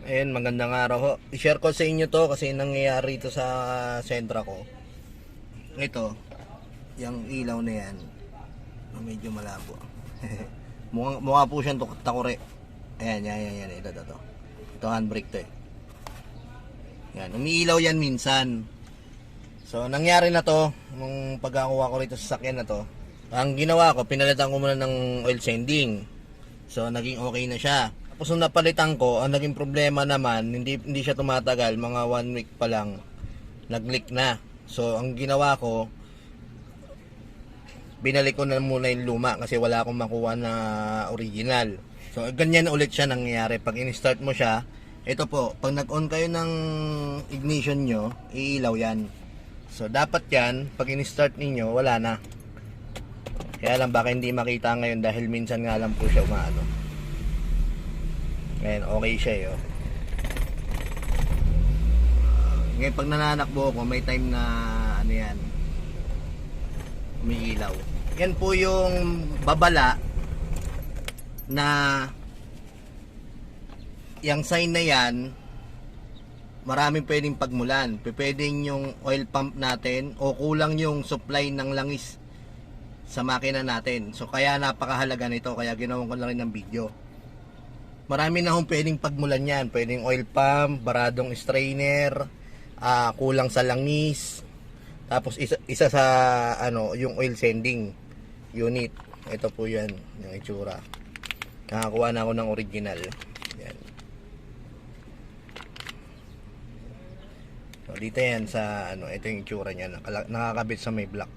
Ayun, magandang araw ho. I-share ko sa inyo to kasi nangyayari ito sa sentra ko. Ito, yung ilaw na yan, medyo malabo. mukha po siyang takore. Ayan, yan. Ito. Ito handbrake to eh. Yan, umiilaw yan minsan. So, nangyari na to, nung pagkakuha ko rito sa sakyan na to. Ang ginawa ko, pinalitan ko muna ng oil sanding. So, naging okay na siya. Tapos nung napalitan ko, ang naging problema naman, hindi siya tumatagal, mga 1 week pa lang, nag-leak na. So, ang ginawa ko, binalik ko na muna yung luma kasi wala akong makuha na original. So, ganyan ulit siya nangyayari. Pag in-start mo siya, ito po, pag nag-on kayo ng ignition nyo, iilaw yan. So, dapat yan, pag in-start ninyo, wala na. Kaya lang baka hindi makita ngayon dahil minsan nga lang po siya umaano. Ngayon, okay siya eh. Oh. Ngayon, pag nananakbo ako, may time na ano yan, umiilaw. Yan po yung babala na yung sign na yan, maraming pwedeng pagmulan. Pwedeng yung oil pump natin o kulang yung supply ng langis sa makina natin. So kaya napakahalaga nito, kaya ginawan ko lang rin ng video. Marami na hong pwedeng pagmulan yan. Pwedeng oil pump, baradong strainer, kulang sa langis. Tapos isa sa ano, yung oil sending unit. Ito po yan, yung itsura. Nakakuha na ako ng original. Yan. So dito yan sa ano, ito yung itsura niya, nakakabit sa may block.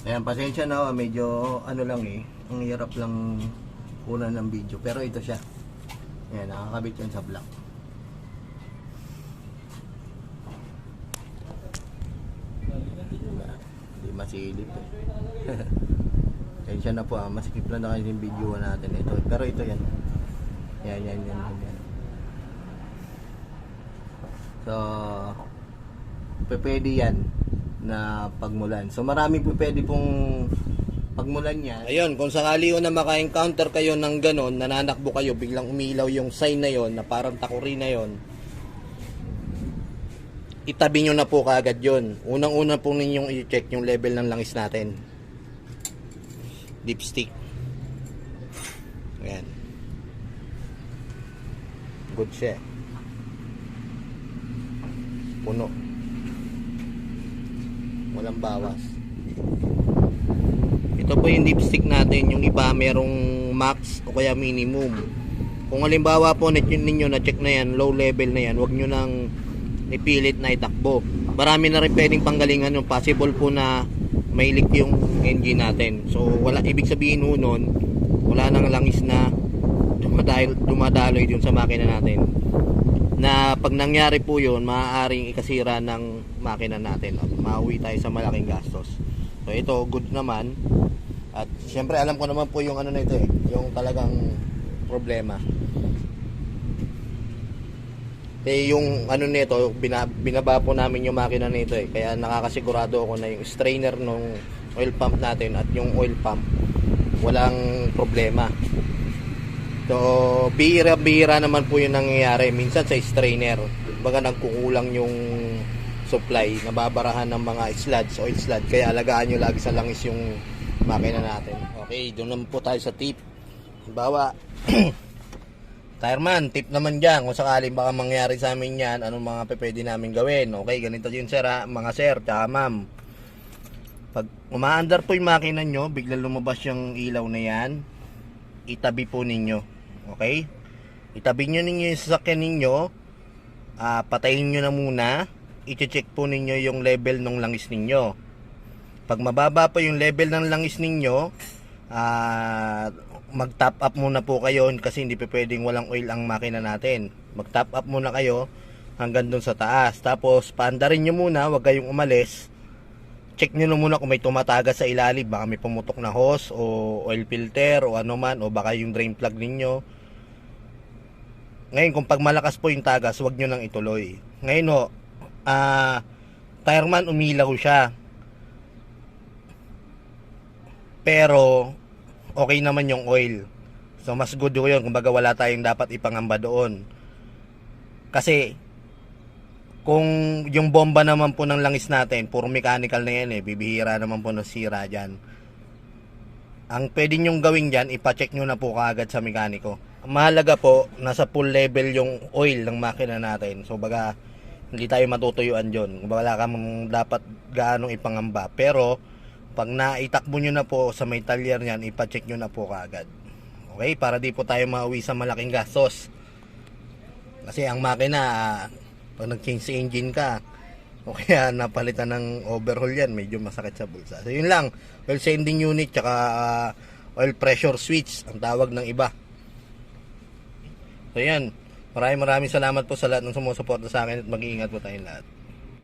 Ayan, pasensya na, medyo ano lang eh, ang hirap lang kunan ng video, pero ito siya. Ayan, nakakabit yan sa block. Hindi masilip eh. Pasensya na po, masikip lang na kayo yung video natin ito, pero ito yan. Yan. So, pwede yan na pagmulan. So marami po pwede pong pagmulan niya. Ayun, kung sakali o na maka-encounter kayo ng ganon, nananakbo kayo, biglang umilaw yung sign na yon na parang takuri na yon, itabi nyo na po kaagad yon. Unang-una po ninyong i-check yung level ng langis natin. Dipstick. Ayan. Good siya. Puno. Walang bawas. Ito po yung dipstick natin. Yung iba merong max o kaya minimum. Kung halimbawa po ninyo na check na yan, low level na yan, huwag nyo nang ipilit na itakbo. Marami na rin pwedeng panggalingan yung possible po na may leak yung engine natin. So wala, ibig sabihin ho nun, wala nang langis na dumadaloy dun sa makina natin. Na pag nangyari po yun, maaaring ikasira ng makina natin at mauwi tayo sa malaking gastos. So ito, good naman. At syempre alam ko naman po yung ano na ito eh, yung talagang problema. Eh yung ano nito, binaba po namin yung makina nito eh. Kaya nakakasigurado ako na yung strainer ng oil pump natin at yung oil pump walang problema. So, bihira naman po yung nangyayari. Minsan sa strainer, baga nagkukulang yung supply, nababarahan ng mga sluds, oil slud. Kaya alagaan nyo lagi sa langis yung makina natin. Okay, doon naman po tayo sa tip. Halimbawa, tireman, tip naman dyan. Kung sakaling baka mangyari sa amin yan, anong mga pwede namin gawin. Okay, ganito yun sir ha, mga sir, tsaka ma'am. Pag umaandar po yung makina nyo, biglang lumabas yung ilaw na yan, itabi po ninyo. Okay? Itabi nyo ninyo yung sasakyan ninyo, patayin nyo na muna, i-check po ninyo yung level ng langis ninyo. Pag mababa po yung level ng langis ninyo, mag-top up muna po kayo kasi hindi pa pwedeng walang oil ang makina natin. Mag-top up muna kayo hanggang dun sa taas. Tapos paandarin nyo muna, huwag kayong umalis. Check nyo muna kung may tumatagas sa ilalim, baka may pumutok na hose o oil filter o ano man, o baka yung drain plug ninyo. Ngayon kung pag malakas po yung tagas, huwag nyo nang ituloy. Ngayon ho, tireman umilaw siya, pero okay naman yung oil. So mas good ko yun, kumbaga wala tayong dapat ipangamba doon. Kasi kung yung bomba naman po ng langis natin, puro mechanical na yan bibihira naman po na sira dyan. Ang pwede nyong gawin dyan, ipacheck nyo na po kaagad sa mekaniko. Ang mahalaga po, nasa full level yung oil ng makina natin. So baga, hindi tayo matutuyuan dyan. Wala kang dapat gaanong ipangamba. Pero, pag naitakbo nyo na po sa may talyer nyan, ipacheck nyo na po kaagad. Okay? Para di po tayo mauwi sa malaking gastos. Kasi ang makina, pag nag-change sa engine ka, o kaya napalitan ng overhaul yan, medyo masakit sa bulsa. So yun lang, oil sending unit, tsaka oil pressure switch, ang tawag ng iba. So yan, maraming salamat po sa lahat ng sumusuporta sa akin at mag-iingat po tayong lahat.